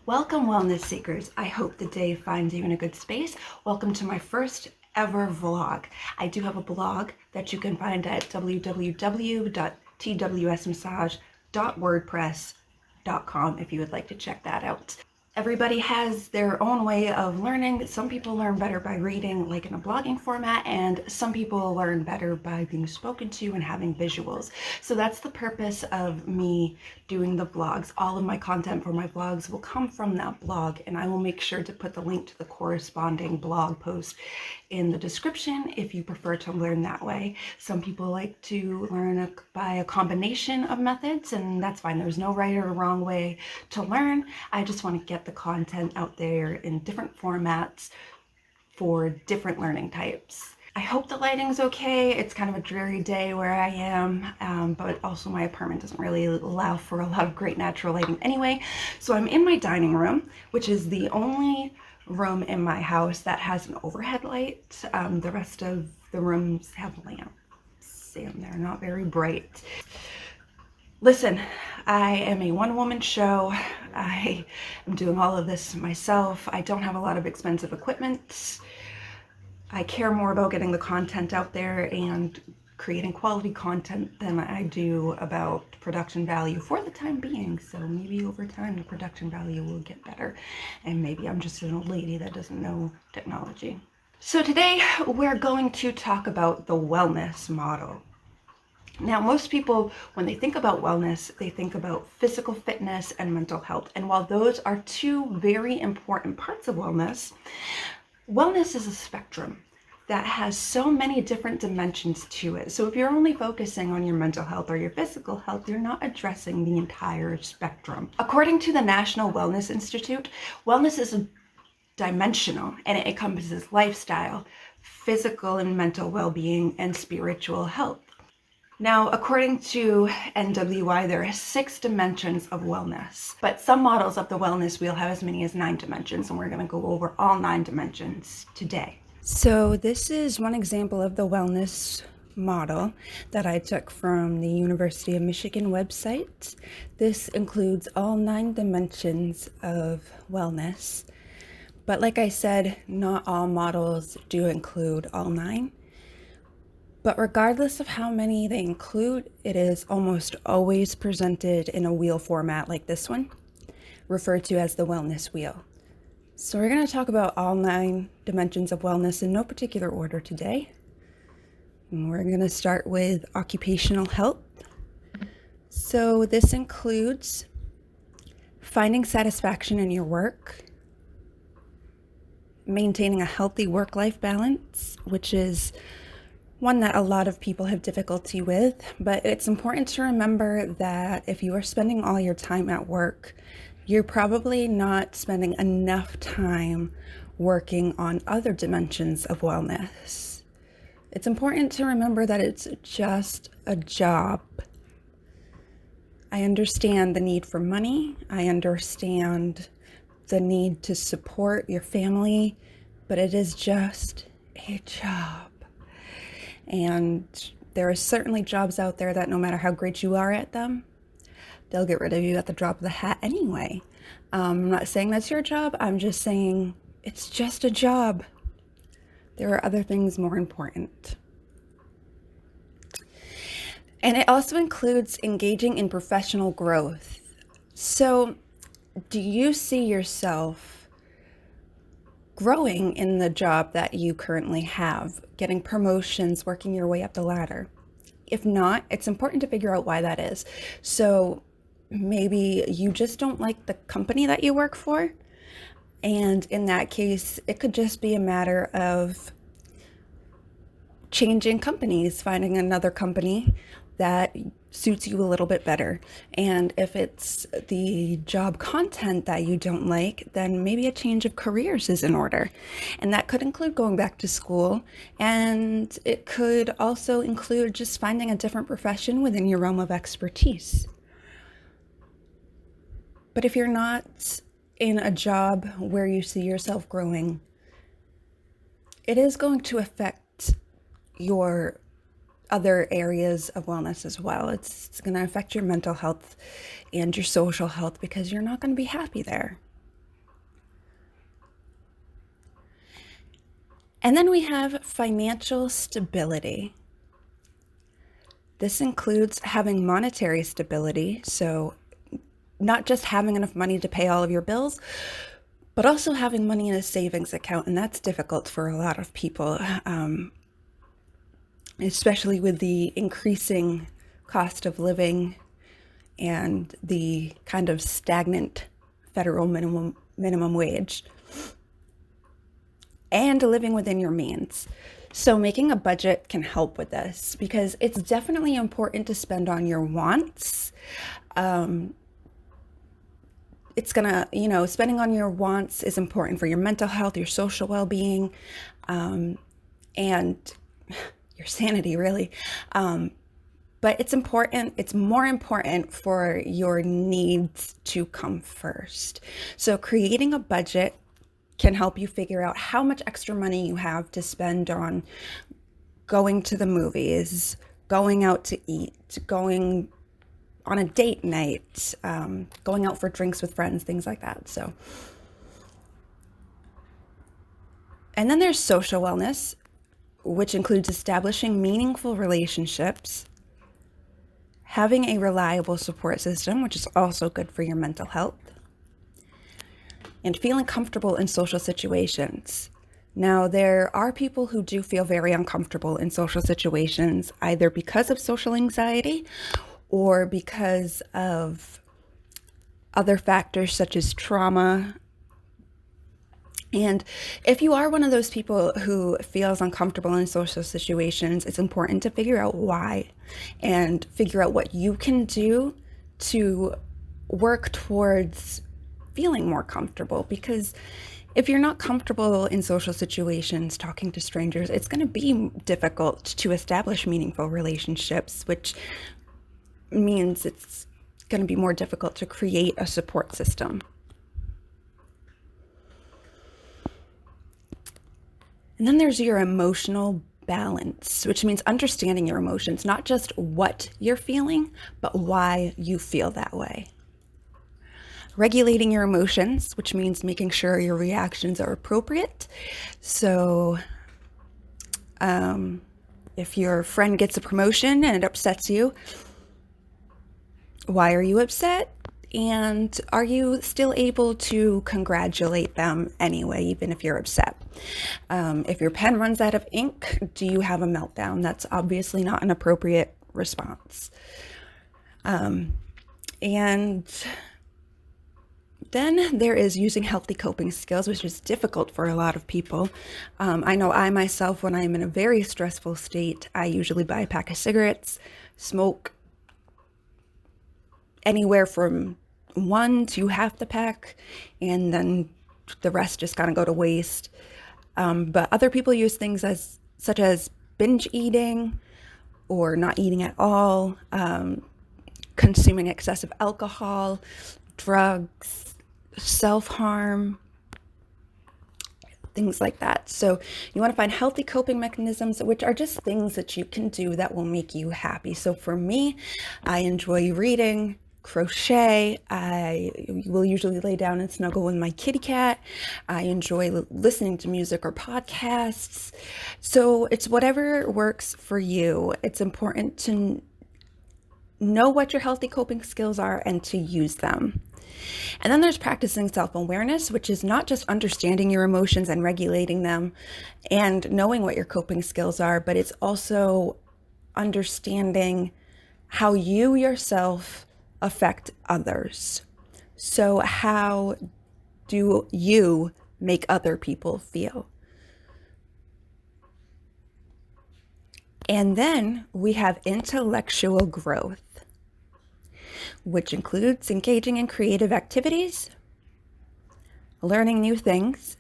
Welcome, wellness seekers. I hope the day finds you in a good space. Welcome to my first ever vlog. I do have a blog that you can find at www.twsmassage.wordpress.com if you would like to check that out. Everybody has their own way of learning. Some people learn better by reading, like in a blogging format, and some people learn better by being spoken to and having visuals. So that's the purpose of me doing the vlogs. All of my content for my vlogs will come from that blog, and I will make sure to put the link to the corresponding blog post in the description if you prefer to learn that way. Some people like to learn by a combination of methods, and that's fine. There's no right or wrong way to learn. I just want to get the content out there in different formats for different learning types. I hope the lighting's okay. It's kind of a dreary day where I am, but also my apartment doesn't really allow for a lot of great natural lighting anyway. So I'm in my dining room, which is the only room in my house that has an overhead light. The rest of the rooms have lamps and they're not very bright. Listen, I am a one-woman show. I am doing all of this myself. I don't have a lot of expensive equipment. I care more about getting the content out there and creating quality content than I do about production value for the time being. So maybe over time the production value will get better, and maybe I'm just an old lady that doesn't know technology. So today we're going to talk about the wellness model. Now, most people, when they think about wellness, they think about physical fitness and mental health. And while those are two very important parts of wellness, wellness is a spectrum that has so many different dimensions to it. So if you're only focusing on your mental health or your physical health, you're not addressing the entire spectrum. According to the National Wellness Institute, wellness is dimensional and it encompasses lifestyle, physical and mental well-being, and spiritual health. Now, according to NWI, there are 6 dimensions of wellness, but some models of the wellness wheel have as many as 9 dimensions, and we're going to go over all 9 dimensions today. So this is one example of the wellness model that I took from the University of Michigan website. This includes all 9 dimensions of wellness, but like I said, not all models do include all 9. But regardless of how many they include, it is almost always presented in a wheel format like this one, referred to as the wellness wheel. So we're going to talk about all 9 dimensions of wellness in no particular order today. And we're going to start with occupational health. So this includes finding satisfaction in your work, maintaining a healthy work-life balance, which is one that a lot of people have difficulty with, but it's important to remember that if you are spending all your time at work, you're probably not spending enough time working on other dimensions of wellness. It's important to remember that it's just a job. I understand the need for money. I understand the need to support your family, but it is just a job. And there are certainly jobs out there that no matter how great you are at them, they'll get rid of you at the drop of the hat anyway. I'm not saying that's your job. I'm just saying it's just a job. There are other things more important. And it also includes engaging in professional growth. So, do you see yourself growing in the job that you currently have, getting promotions, working your way up the ladder? If not, it's important to figure out why that is. So maybe you just don't like the company that you work for. And in that case, it could just be a matter of changing companies, finding another company that suits you a little bit better. And if it's the job content that you don't like, then maybe a change of careers is in order. And that could include going back to school, and it could also include just finding a different profession within your realm of expertise. But if you're not in a job where you see yourself growing, it is going to affect your other areas of wellness as well. It's going to affect your mental health and your social health because you're not going to be happy there. And then we have financial stability. This includes having monetary stability, so not just having enough money to pay all of your bills, but also having money in a savings account. And that's difficult for a lot of people, especially with the increasing cost of living and the kind of stagnant federal minimum wage, and living within your means. So making a budget can help with this, because it's definitely important to spend on your wants. Spending on your wants is important for your mental health, your social well-being, and your sanity, really. But it's more important for your needs to come first. So creating a budget can help you figure out how much extra money you have to spend on going to the movies, going out to eat, going on a date night, going out for drinks with friends, things like that. And then there's social wellness, which includes establishing meaningful relationships, having a reliable support system, which is also good for your mental health, and feeling comfortable in social situations. Now, there are people who do feel very uncomfortable in social situations, either because of social anxiety or because of other factors such as trauma. And if you are one of those people who feels uncomfortable in social situations, it's important to figure out why and figure out what you can do to work towards feeling more comfortable. Because if you're not comfortable in social situations, talking to strangers, it's going to be difficult to establish meaningful relationships, which means it's going to be more difficult to create a support system. And then there's your emotional balance, which means understanding your emotions, not just what you're feeling, but why you feel that way. Regulating your emotions, which means making sure your reactions are appropriate. So if your friend gets a promotion and it upsets you, why are you upset? And are you still able to congratulate them anyway, even if you're upset? If your pen runs out of ink, do you have a meltdown? That's obviously not an appropriate response. And then there is using healthy coping skills, which is difficult for a lot of people. I know I myself, when I'm in a very stressful state, I usually buy a pack of cigarettes, smoke anywhere from 1 to half the pack, and then the rest just kind of go to waste. But other people use things such as binge eating or not eating at all, consuming excessive alcohol, drugs, self-harm, things like that. So you want to find healthy coping mechanisms, which are just things that you can do that will make you happy. So for me, I enjoy reading, crochet. I will usually lay down and snuggle with my kitty cat. I enjoy listening to music or podcasts. So it's whatever works for you. It's important to know what your healthy coping skills are and to use them. And then there's practicing self-awareness, which is not just understanding your emotions and regulating them and knowing what your coping skills are, but it's also understanding how you yourself affect others. So how do you make other people feel? And then we have intellectual growth, which includes engaging in creative activities, learning new things,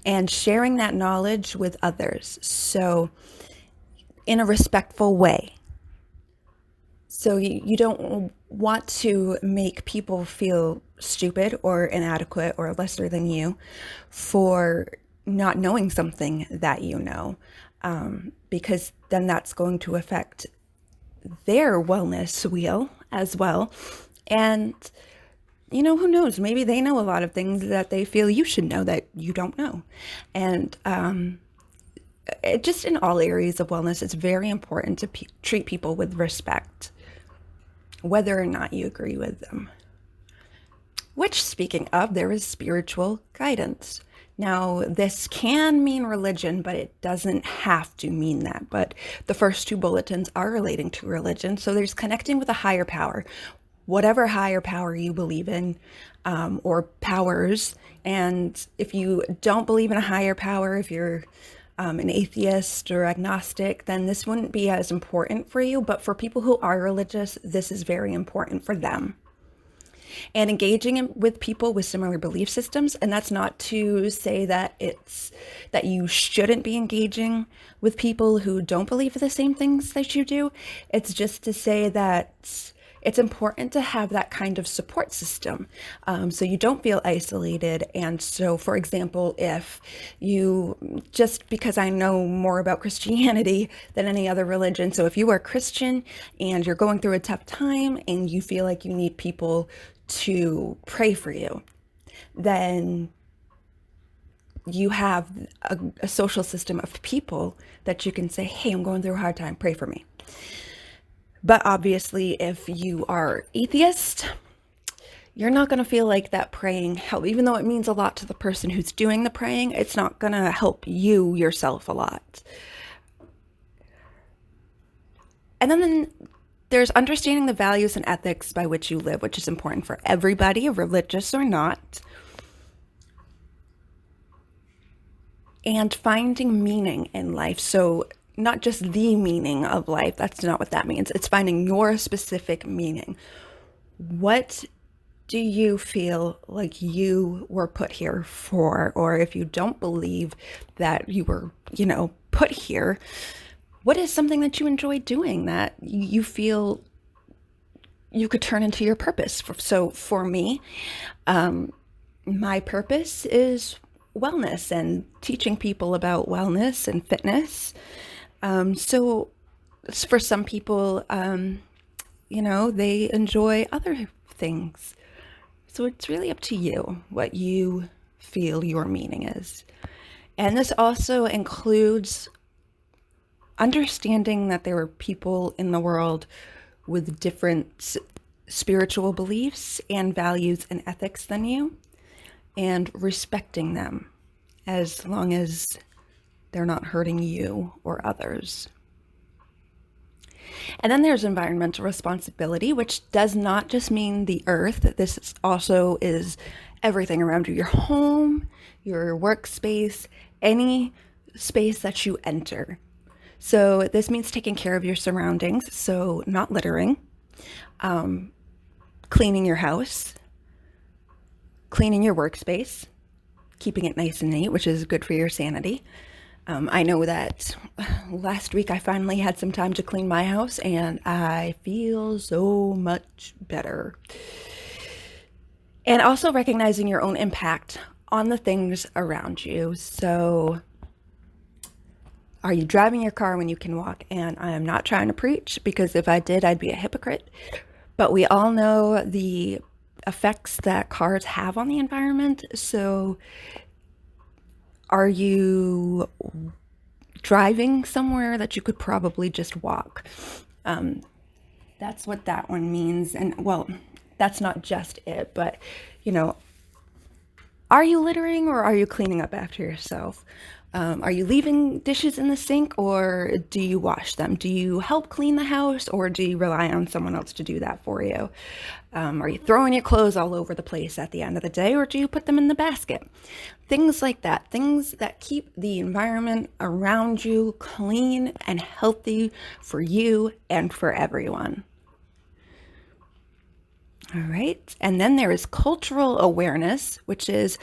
and sharing that knowledge with others. So in a respectful way. So you don't want to make people feel stupid or inadequate or lesser than you for not knowing something that you know, because then that's going to affect their wellness wheel as well. And, who knows? Maybe they know a lot of things that they feel you should know that you don't know. And just in all areas of wellness, it's very important to treat people with respect, whether or not you agree with them. Which, speaking of, there is spiritual guidance. Now, this can mean religion, but it doesn't have to mean that. But the first two bulletins are relating to religion. So there's connecting with a higher power, whatever higher power you believe in, or powers. And if you don't believe in a higher power, if you're an atheist or agnostic, then this wouldn't be as important for you. But for people who are religious, this is very important for them. And engaging with people with similar belief systems. And that's not to say that that you shouldn't be engaging with people who don't believe the same things that you do. It's just to say that it's important to have that kind of support system, so you don't feel isolated. And so, for example, if just because I know more about Christianity than any other religion, so if you are Christian and you're going through a tough time and you feel like you need people to pray for you, then you have a social system of people that you can say, hey, I'm going through a hard time, pray for me. But obviously, if you are atheist, you're not going to feel like that praying help. Even though it means a lot to the person who's doing the praying, it's not going to help you yourself a lot. And then there's understanding the values and ethics by which you live, which is important for everybody, religious or not. And finding meaning in life. So not just the meaning of life. That's not what that means. It's finding your specific meaning. What do you feel like you were put here for? Or if you don't believe that you were, put here, what is something that you enjoy doing that you feel you could turn into your purpose? So for me, my purpose is wellness and teaching people about wellness and fitness. So for some people, they enjoy other things. So it's really up to you what you feel your meaning is. And this also includes understanding that there are people in the world with different spiritual beliefs and values and ethics than you, and respecting them as long as they're not hurting you or others. And then there's environmental responsibility, which does not just mean the earth. This also is everything around you, your home, your workspace, any space that you enter. So this means taking care of your surroundings. So not littering, cleaning your house, cleaning your workspace, keeping it nice and neat, which is good for your sanity. I know that last week I finally had some time to clean my house and I feel so much better. And also recognizing your own impact on the things around you. So are you driving your car when you can walk? And I am not trying to preach, because if I did, I'd be a hypocrite. But we all know the effects that cars have on the environment. So are you driving somewhere that you could probably just walk? That's what that one means. And well, that's not just it, but are you littering or are you cleaning up after yourself? Are you leaving dishes in the sink or do you wash them? Do you help clean the house or do you rely on someone else to do that for you? Are you throwing your clothes all over the place at the end of the day or do you put them in the basket? Things like that, things that keep the environment around you clean and healthy for you and for everyone. All right. And then there is cultural awareness, which is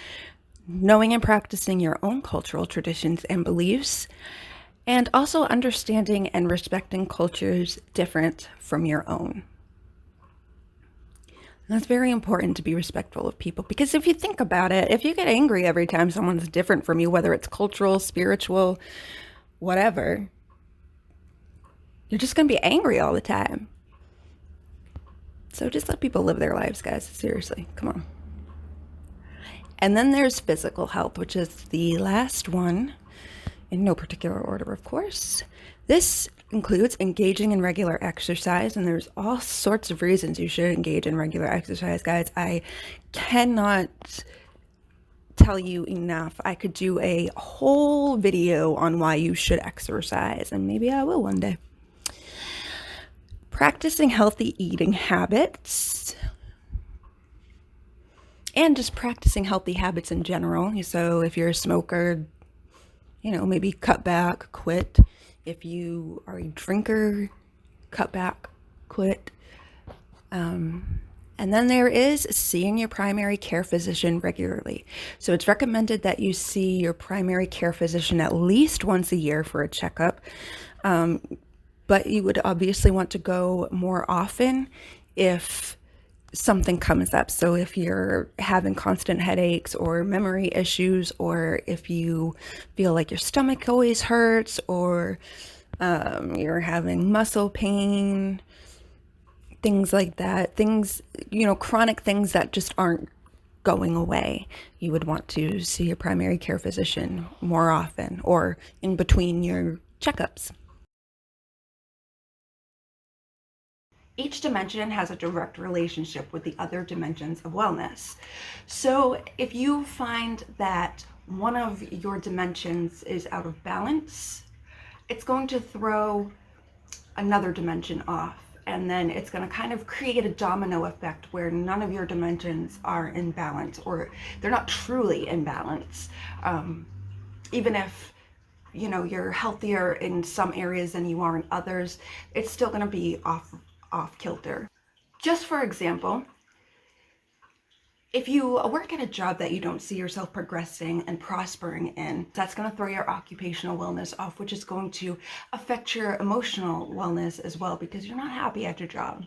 knowing and practicing your own cultural traditions and beliefs, and also understanding and respecting cultures different from your own. And that's very important, to be respectful of people, because if you think about it, if you get angry every time someone's different from you, whether it's cultural, spiritual, whatever, you're just going to be angry all the time. So just let people live their lives, guys. Seriously, come on. And then there's physical health, which is the last one in no particular order, of course. This includes engaging in regular exercise, and there's all sorts of reasons you should engage in regular exercise, guys. I cannot tell you enough. I could do a whole video on why you should exercise, and maybe I will one day. Practicing healthy eating habits, and just practicing healthy habits in general. So if you're a smoker, maybe cut back, quit. If you are a drinker, cut back, quit. And then there is seeing your primary care physician regularly. So it's recommended that you see your primary care physician at least once a year for a checkup. But you would obviously want to go more often if something comes up. So if you're having constant headaches or memory issues, or if you feel like your stomach always hurts, or you're having muscle pain, things like that, chronic things that just aren't going away, you would want to see your primary care physician more often or in between your checkups. Each dimension has a direct relationship with the other dimensions of wellness. So if you find that one of your dimensions is out of balance, it's going to throw another dimension off. And then it's going to kind of create a domino effect where none of your dimensions are in balance, or they're not truly in balance. Even if you're healthier in some areas than you are in others, it's still going to be off kilter. Just for example, if you work at a job that you don't see yourself progressing and prospering in, that's going to throw your occupational wellness off, which is going to affect your emotional wellness as well, because you're not happy at your job.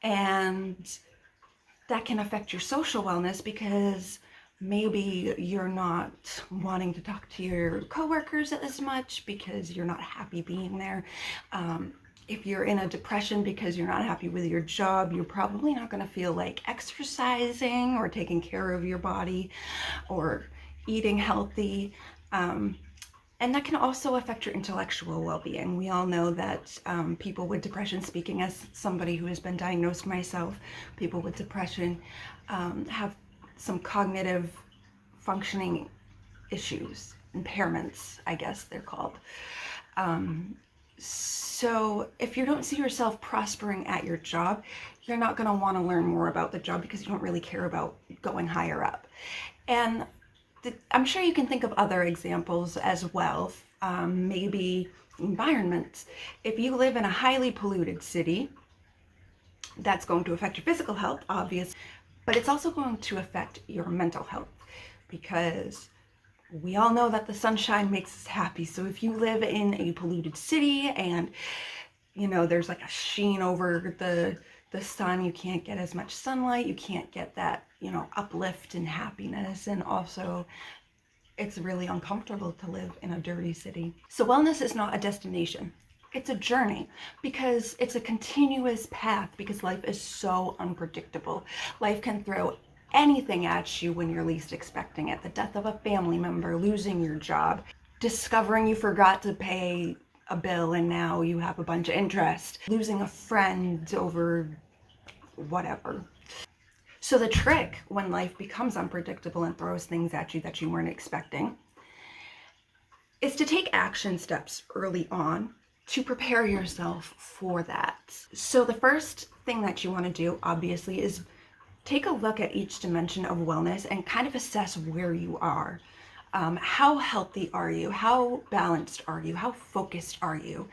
And that can affect your social wellness, because maybe you're not wanting to talk to your coworkers as much because you're not happy being there. If you're in a depression because you're not happy with your job, you're probably not going to feel like exercising or taking care of your body or eating healthy. And that can also affect your intellectual well-being. We all know that people with depression, speaking as somebody who has been diagnosed myself, people with depression have some cognitive functioning issues, impairments, I guess they're called. So if you don't see yourself prospering at your job, you're not going to want to learn more about the job because you don't really care about going higher up. And I'm sure you can think of other examples as well. Maybe environments. If you live in a highly polluted city, that's going to affect your physical health, obviously, but it's also going to affect your mental health, because we all know that the sunshine makes us happy. So if you live in a polluted city and there's like a sheen over the sun, you can't get as much sunlight, you can't get that uplift and happiness, and also it's really uncomfortable to live in a dirty city. So wellness is not a destination, it's a journey, because it's a continuous path, because life is so unpredictable. Life can throw anything at you when you're least expecting it. The death of a family member, losing your job, discovering you forgot to pay a bill and now you have a bunch of interest, losing a friend over whatever. So the trick when life becomes unpredictable and throws things at you that you weren't expecting is to take action steps early on to prepare yourself for that. So the first thing that you want to do, obviously, is take a look at each dimension of wellness and kind of assess where you are. How healthy are you? How balanced are you? How focused are you?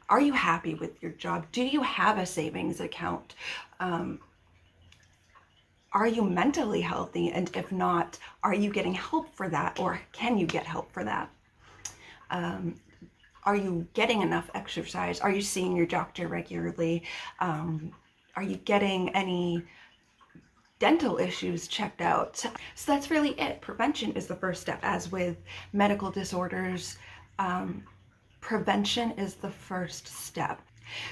Are you happy with your job? Do you have a savings account? Are you mentally healthy? And if not, are you getting help for that? Or can you get help for that? Are you getting enough exercise? Are you seeing your doctor regularly? Are you getting any dental issues checked out? So that's really it. Prevention is the first step. As with medical disorders, prevention is the first step.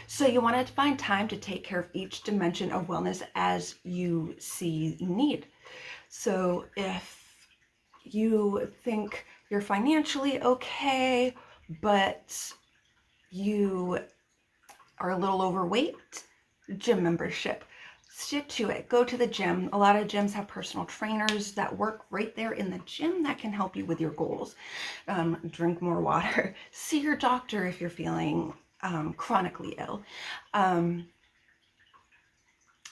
So you want to find time to take care of each dimension of wellness as you see need. So if you think you're financially okay, but you are a little overweight, gym membership. Stick to it. Go to the gym. A lot of gyms have personal trainers that work right there in the gym that can help you with your goals. Drink more water. See your doctor if you're feeling chronically ill.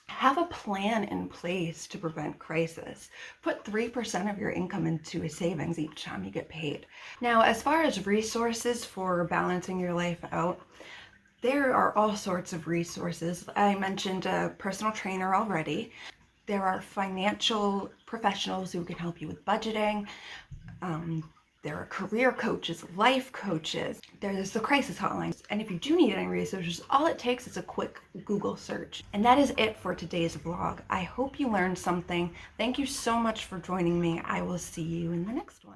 Have a plan in place to prevent crisis. Put 3% of your income into a savings each time you get paid. Now, as far as resources for balancing your life out, there are all sorts of resources. I mentioned a personal trainer already. There are financial professionals who can help you with budgeting. There are career coaches, life coaches. There's the crisis hotline. And if you do need any resources, all it takes is a quick Google search. And that is it for today's vlog. I hope you learned something. Thank you so much for joining me. I will see you in the next one.